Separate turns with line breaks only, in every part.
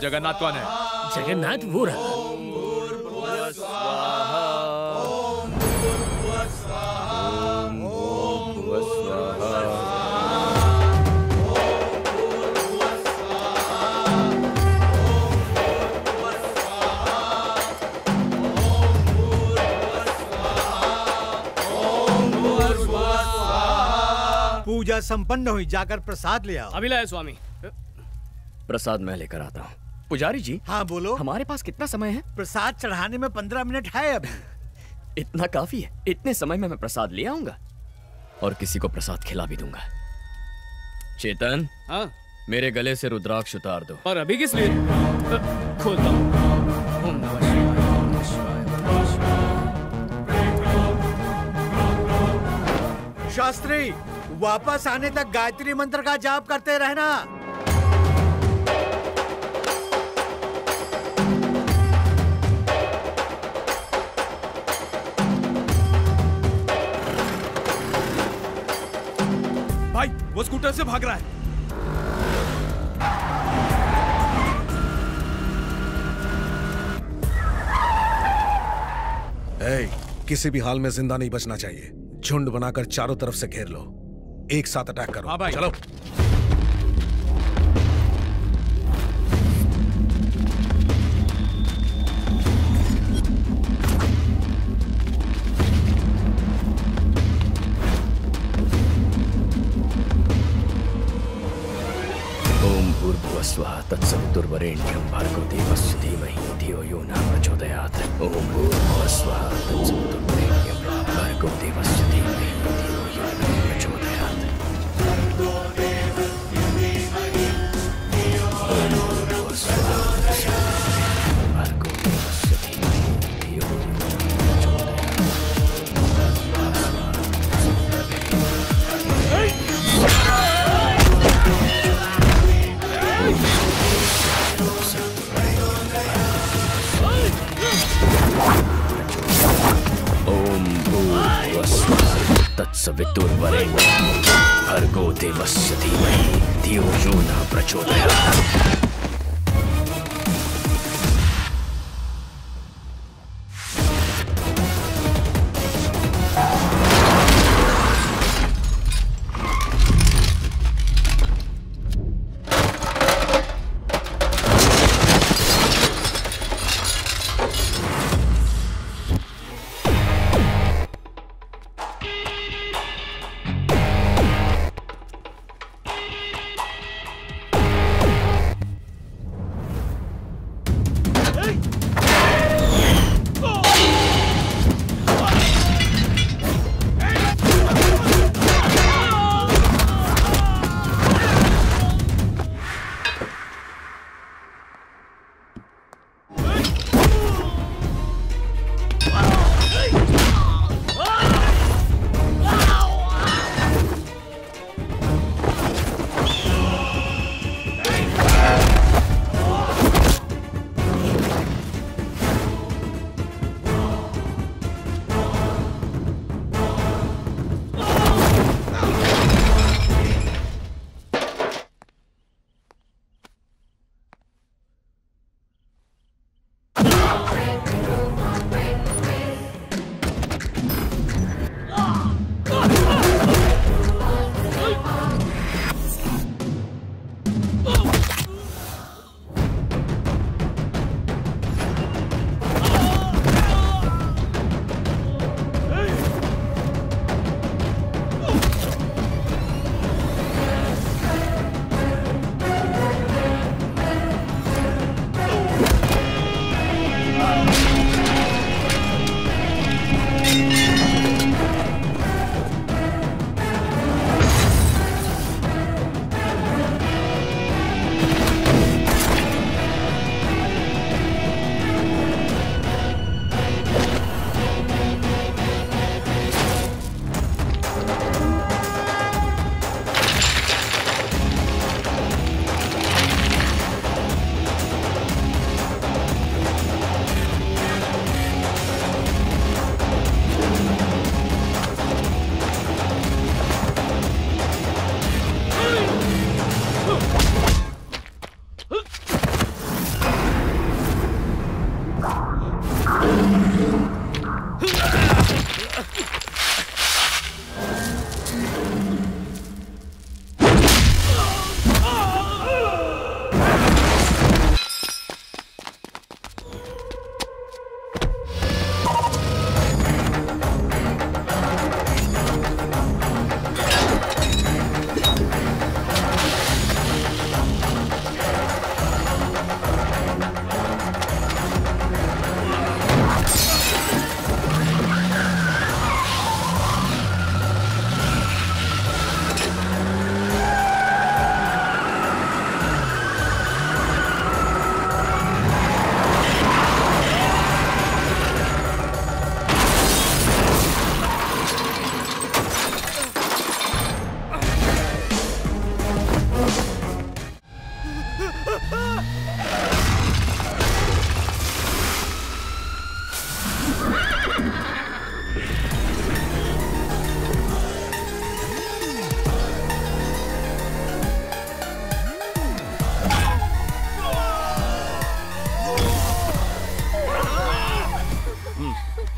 जगन्नाथ कौन है?
जगन्नाथ वो रहा।
पूजा संपन्न हुई, जाकर प्रसाद ले आओ।
अभी लाए स्वामी।
प्रसाद मैं लेकर आता हूँ। पुजारी जी।
हाँ बोलो।
हमारे पास कितना समय है?
प्रसाद चढ़ाने में 15 मिनट है अभी।
इतना काफी है। इतने समय में मैं प्रसाद ले आऊंगा और किसी को प्रसाद खिला भी दूंगा। चेतन।
हाँ?
मेरे गले से रुद्राक्ष उतार दो।
और अभी किस लिए? खोलता हूँ। ओम नमः शिवाय, ओम नमः शिवाय, ओम नमः शिवाय।
शास्त्री, वापस आने तक गायत्री मंत्र का जाप करते रहना।
भाई, वो स्कूटर से भाग रहा है।
किसी भी हाल में जिंदा नहीं बचना चाहिए। झुंड बनाकर चारों तरफ से घेर लो, एक साथ अटैक करो।
हाँ भाई।
चलो।
ओम भूर्भुवस्वः तत्सवितुर्वरेण्यं भर्गो देवस्य धीमहि धियो यो न प्रचोदयात्। ओम भूर्भुवस्वः तत्सवितुर्वरेण्यं भर्गो देवस्य धीमहि धियो यो न प्रचोदयात्। ओम भूर्भुवस्वः तत्सवितुर्वरेण्यं भर्गो देवस्य धीमहि धियो यो न तत्सवितुर्वरेण्यं भर्गो देवस्य धीमहि धियो यो न प्रचोदयात्।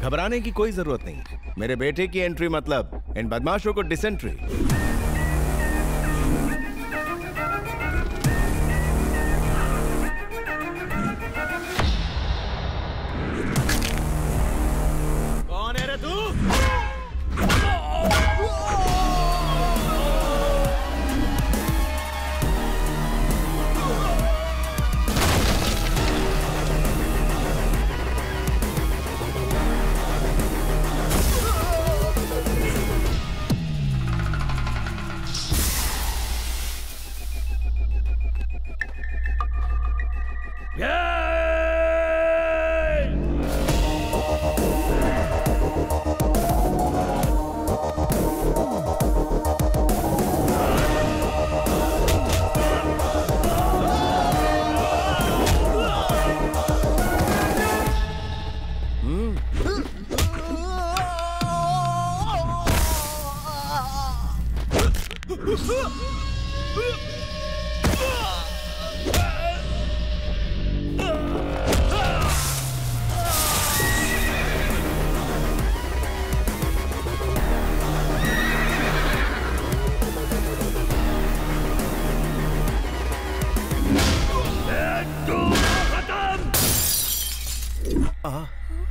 घबराने की कोई जरूरत नहीं। मेरे बेटे की एंट्री मतलब इन बदमाशों को डिसेंट्री।
कौन है रे तू?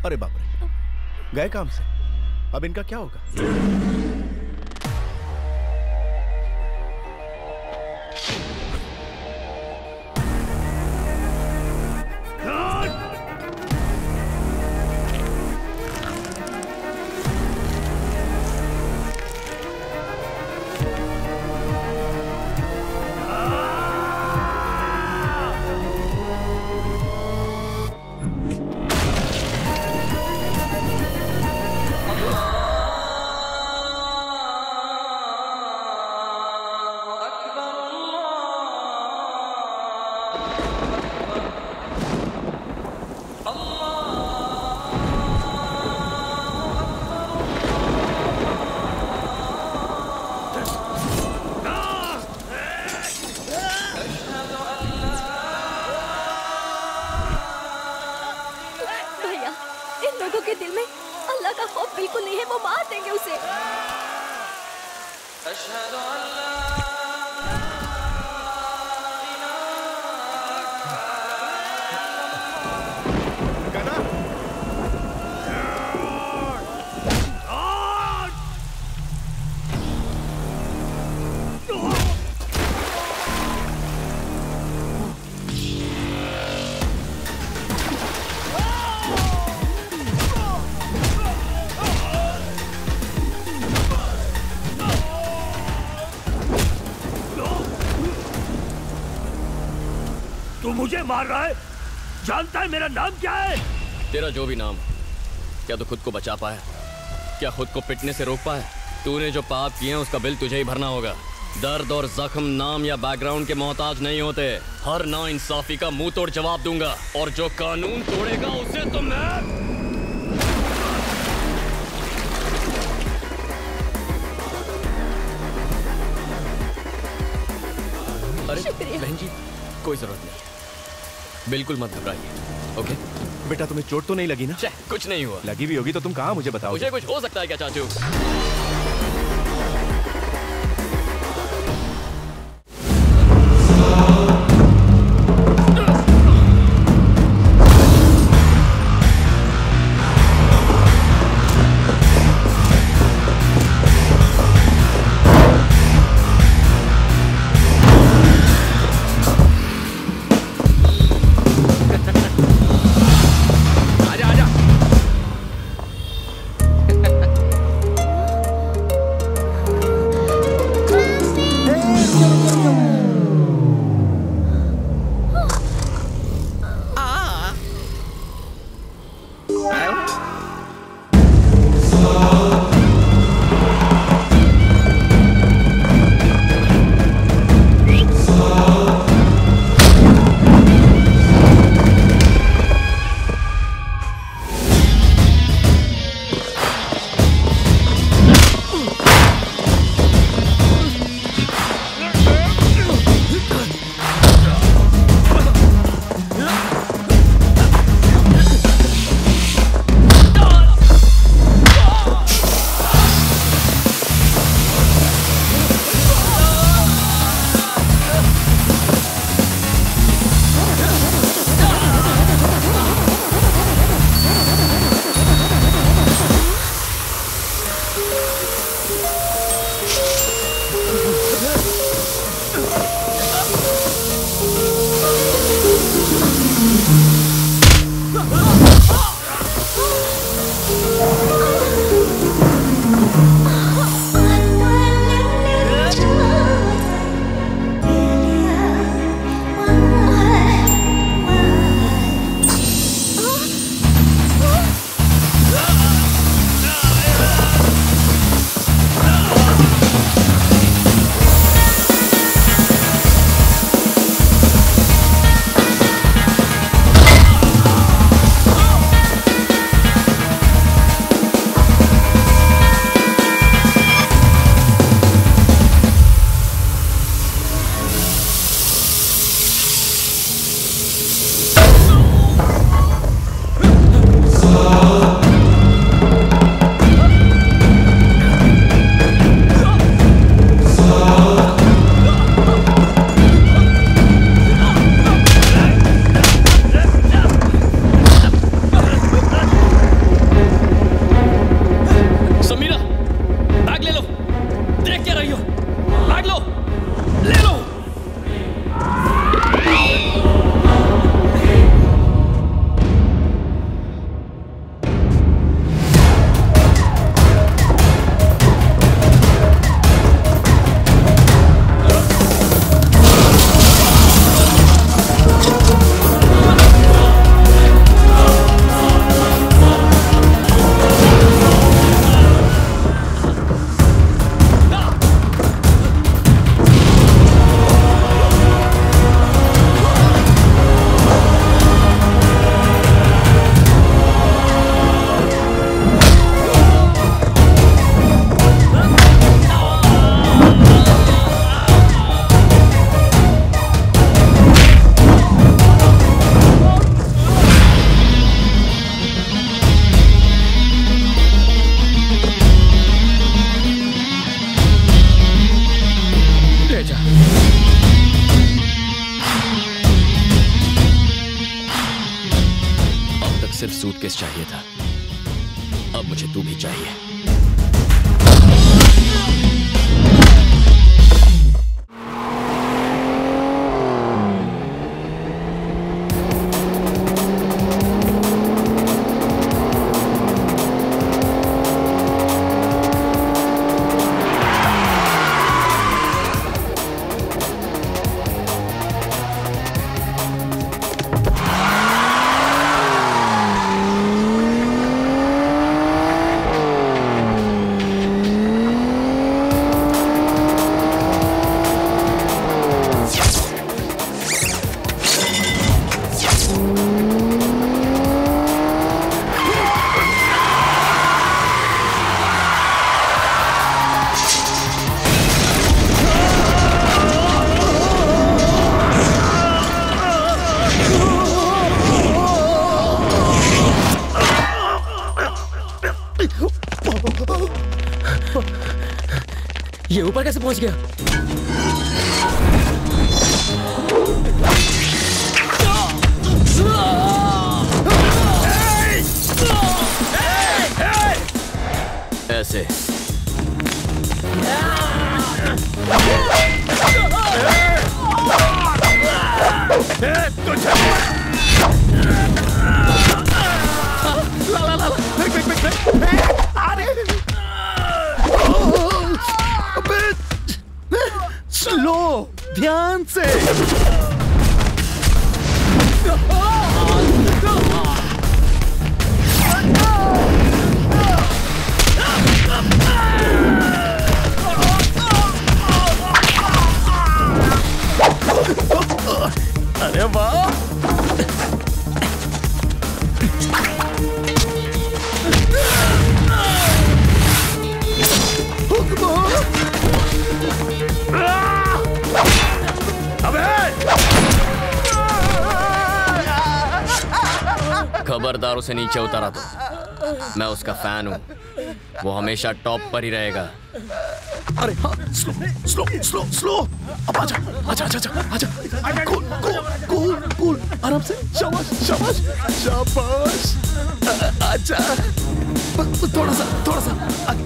अरे बाप रे, गए काम से। अब इनका क्या होगा?
मुझे मार रहा है? जानता है मेरा नाम क्या है?
तेरा जो भी नाम, क्या तू खुद को बचा पाया? क्या खुद को पिटने से रोक पाया? तूने जो पाप किए हैं उसका बिल तुझे ही भरना होगा। दर्द और जख्म नाम या बैकग्राउंड के मोहताज नहीं होते। हर नाइंसाफी का मुंह तोड़ जवाब दूंगा, और जो कानून तोड़ेगा उसे तो मैं। अरे बहन जी, कोई जरूरत नहीं, बिल्कुल मत घबराइए। ओके
बेटा, तुम्हें चोट तो नहीं लगी ना?
कुछ नहीं हुआ।
लगी भी होगी तो तुम कहाँ मुझे बताओ।
मुझे कुछ हो सकता है क्या चाचू? किस चाहिए था, अब मुझे तू भी चाहिए।
ये ऊपर कैसे पहुंच गया?
ऐसे
स्लो, ध्यान से। अरे वाह,
खबरदार उसे नीचे उतारा तो मैं उसका फैन हूं, वो हमेशा टॉप पर ही रहेगा।
अरे हाँ, स्लो स्लो स्लो स्लो, अब आजा आजा आजा आजा आजा, कूल कूल कूल कूल, आराम से, शाबाश शाबाश शाबाश, आजा, थोड़ा सा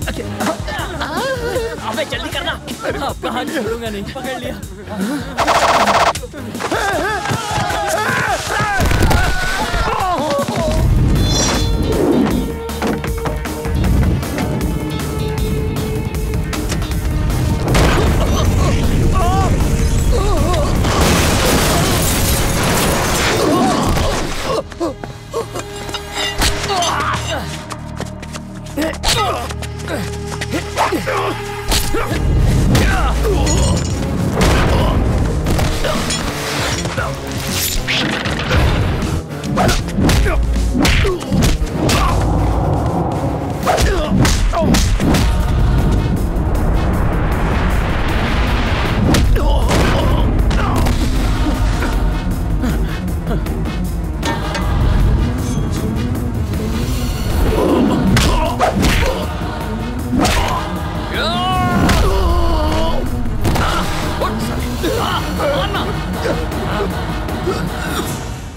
आगे।
अबे जल्दी करना, आपका हाथ छोड़ूंगा नहीं, पकड़ लिया।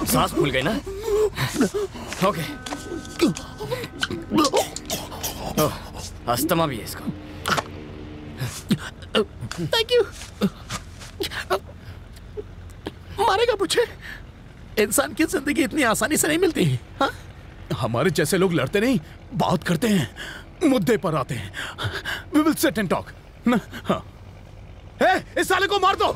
सांस फूल गई ना? ओके, अस्थमा भी है इसको।
Thank you. मारेगा मुझे? इंसान की जिंदगी इतनी आसानी से नहीं मिलती। हाँ? हमारे जैसे लोग लड़ते नहीं, बात करते हैं, मुद्दे पर आते हैं। We will sit and talk. ना? हाँ। इस साले को मार दो।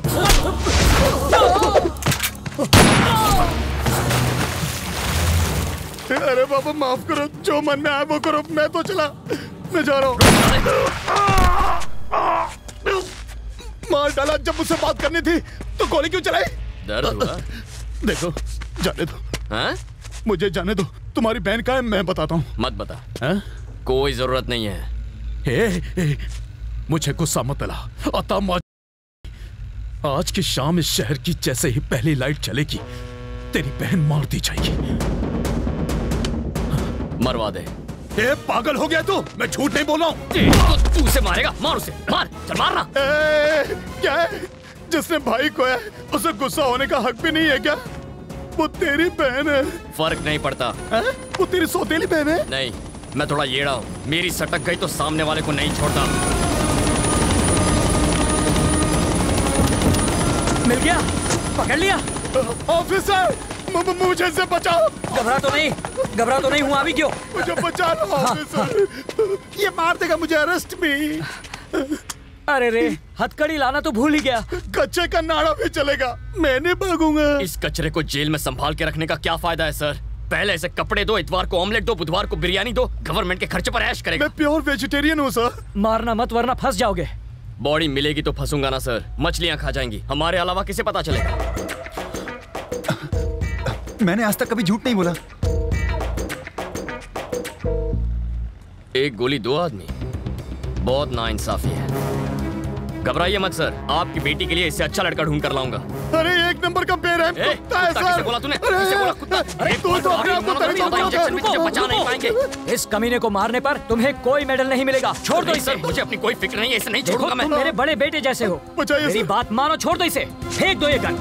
अरे बाबा माफ करो, जो मन में आया वो करो, मैं तो चला, मैं जा रहा हूँ। मार डाला, जब मुझसे बात करनी थी तो गोली क्यों चलाई?
दर्द हुआ?
देखो, जाने दो।
हाँ?
मुझे जाने दो, तुम्हारी बहन का है, मैं बताता हूँ।
मत बता।
हाँ?
कोई जरूरत नहीं है।
मुझे गुस्सा मत दिला, आज की शाम इस शहर की जैसे ही पहली लाइट चलेगी, तेरी बहन मार दी जाएगी।
मरवा दे।
पागल हो गया तू? मैं झूठ नहीं बोल रहा हूँ।
तू उसे मारेगा? मार उसे, मार, चल मारना।
क्या है? जिसने भाई को है उसे गुस्सा होने का हक भी नहीं है क्या? वो तेरी बहन है।
फर्क नहीं पड़ता।
है? वो तेरी सौतेली बहन है।
नहीं, मैं थोड़ा येड़ा हूँ। मेरी सटक गई तो सामने वाले को नहीं छोड़ता।
मिल गया, पकड़ लिया।
ऑफिसर, मुझे इससे बचाओ।
घबरा तो नहीं हुआ अभी क्यों?
मुझे बचा लो ऑफिसर। ये मार देगा मुझे, अरेस्ट भी।
अरे रे, हथकड़ी लाना तो भूल ही गया।
कच्चे का नाड़ा भी चलेगा, मैं नहीं भागूंगा।
इस कचरे को जेल में संभाल के रखने का क्या फायदा है सर? पहले ऐसे कपड़े दो, इतवार को ऑमलेट दो, बुधवार को बिरयानी दो, गवर्नमेंट के खर्चे पर ऐश करेगा।
मैं प्योर वेजिटेरियन हूँ सर।
मारना मत वरना फंस जाओगे।
बॉडी मिलेगी तो फंसूंगा ना सर। मछलियाँ खा जाएंगी, हमारे अलावा किसे पता चलेगा?
मैंने आज तक कभी झूठ नहीं बोला।
एक गोली दो आदमी, बहुत नाइंसाफी है। घबराइए मत सर, आपकी बेटी के लिए इससे अच्छा लड़का ढूंढ कर लाऊंगा।
अरे एक नंबर का बेरहम कुत्ता है सर।
किसे बोला तूने? किसे बोला कुत्ता?
अरे तू तो अपने आप को
इंजेक्शन में तुझे बचा नहीं पाएंगे।
इस कमीने को मारने पर तुम्हें कोई मेडल नहीं मिलेगा। छोड़ दो इसे।
मुझे अपनी कोई फिक्र नहीं है, इसे नहीं छोड़ूंगा मैं।
तुम मेरे बड़े बेटे जैसे हो। मेरी बात मानो, छोड़ दो इसे। फेंक दो ये गन।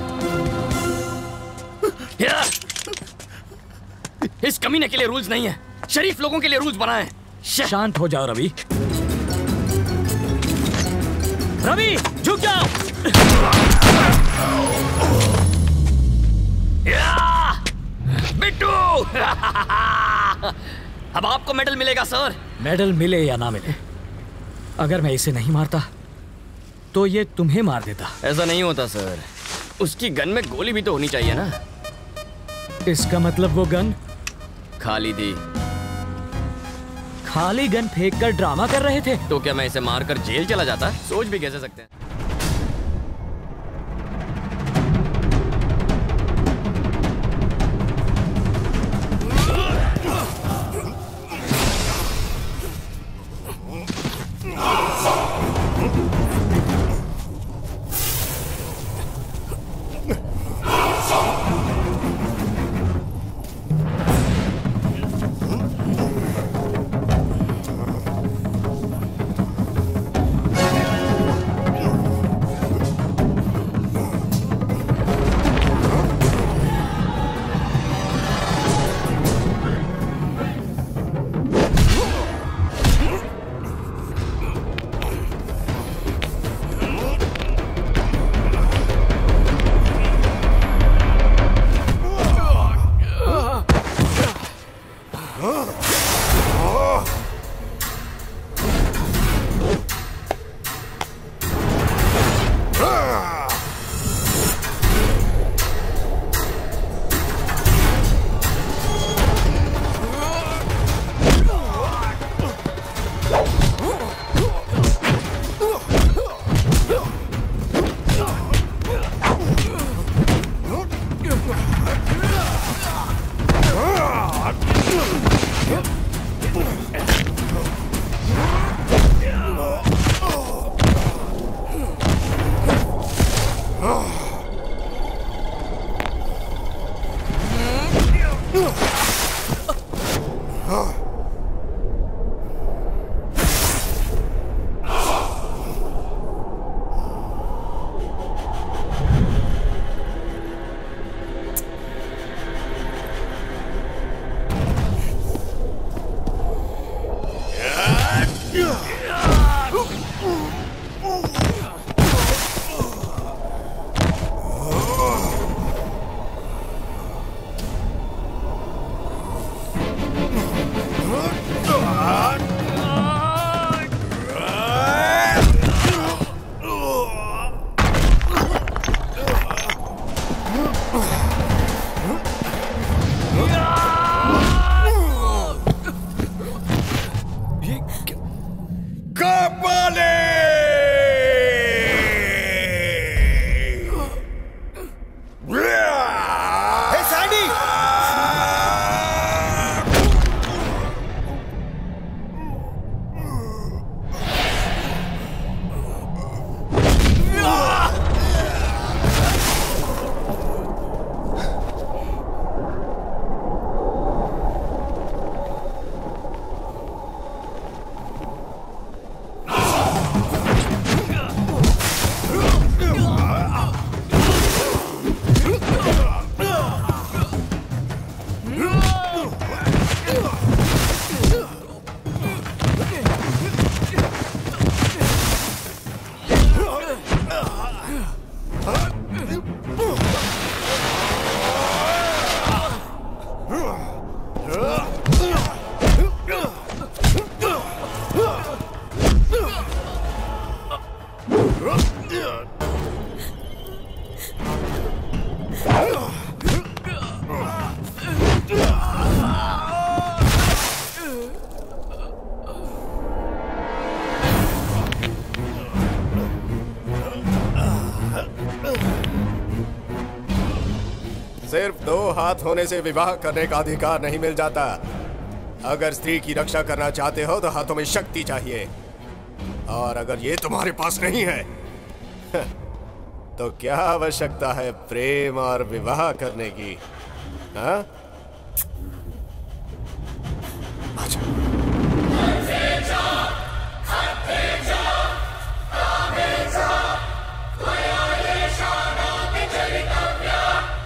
इस कमीने के लिए रूल्स नहीं है, शरीफ लोगों के लिए रूल्स बनाए हैं।
शांत हो जाओ रवि। रवि, झुक जाओ।
बिट्टू। अब आपको मेडल मिलेगा सर।
मेडल मिले या ना मिले, अगर मैं इसे नहीं मारता तो ये तुम्हें मार देता।
ऐसा नहीं होता सर, उसकी गन में गोली भी तो होनी चाहिए ना।
इसका मतलब वो गन
खाली थी।
खाली गन फेंक कर ड्रामा कर रहे थे।
तो क्या मैं इसे मारकर जेल चला जाता? सोच भी कैसे सकते हैं।
सिर्फ 2 हाथ होने से विवाह करने का अधिकार नहीं मिल जाता। अगर स्त्री की रक्षा करना चाहते हो तो हाथों में शक्ति चाहिए, और अगर ये तुम्हारे पास नहीं है तो क्या आवश्यकता है प्रेम और विवाह करने की? हाँ?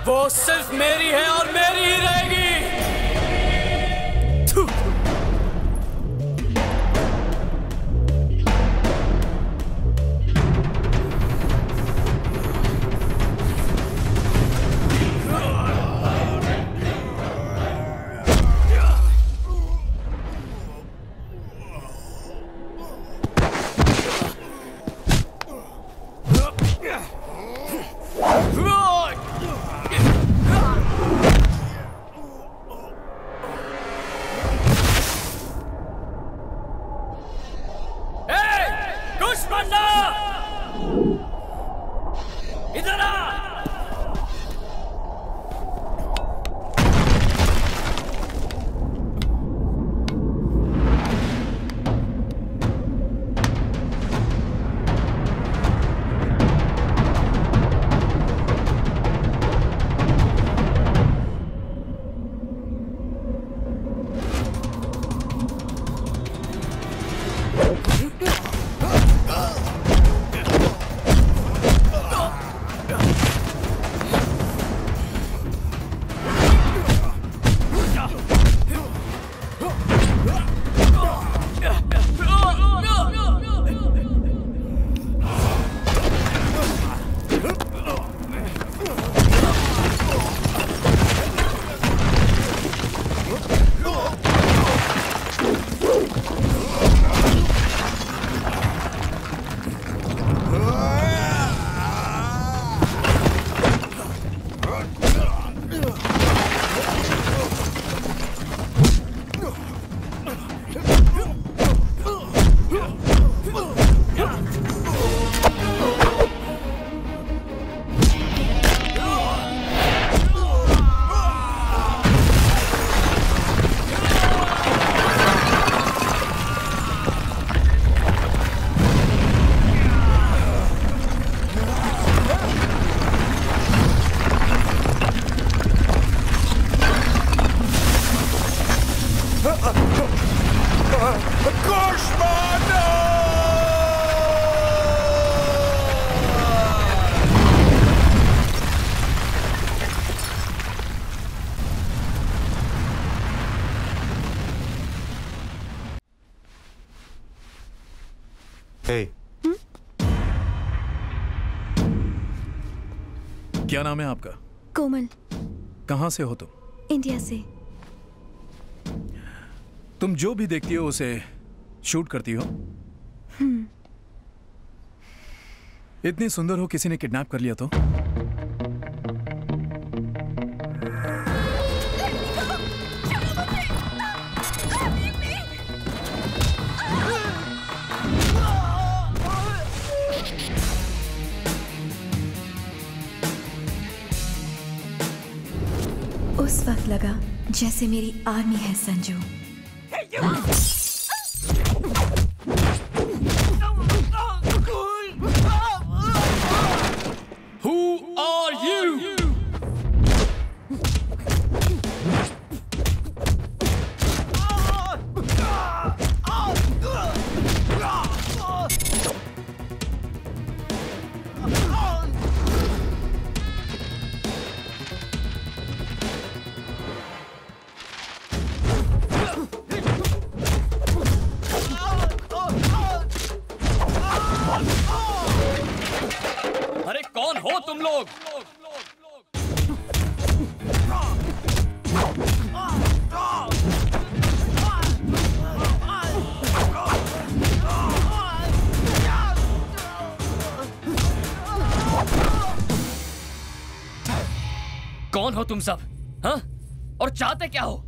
वो सिर्फ मेरी है और मेरी ही रहेगी।
इधर आ।
क्या नाम है आपका?
कोमल।
कहाँ से हो तुम?
इंडिया से।
तुम जो भी देखती हो उसे शूट करती हो? इतनी सुंदर हो, किसी ने किडनैप कर लिया तो?
उस वक्त लगा जैसे मेरी आर्मी है संजू।
Who are you? अरे कौन हो तुम लोग? कौन हो तुम सब? हाँ? और चाहते क्या हो?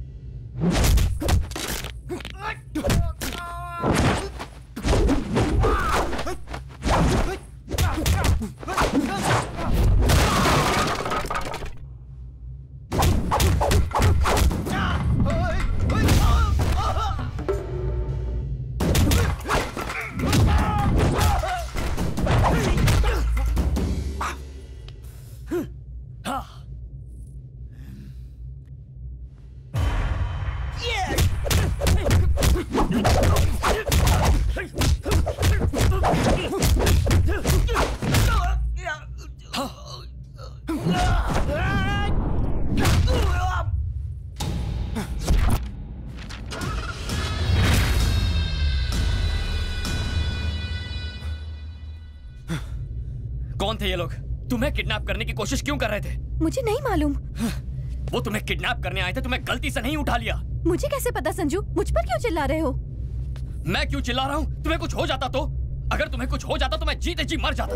कौन थे ये लोग? तुम्हें किडनैप करने की कोशिश क्यों कर रहे थे?
मुझे नहीं मालूम।
वो तुम्हें किडनैप करने आए थे, तुम्हें गलती से नहीं उठा लिया।
मुझे कैसे पता संजू? मुझ पर क्यों चिल्ला रहे हो?
मैं क्यों चिल्ला रहा हूँ? तुम्हें कुछ हो जाता तो? अगर तुम्हें कुछ हो जाता तो मैं जीते जी मर जाता।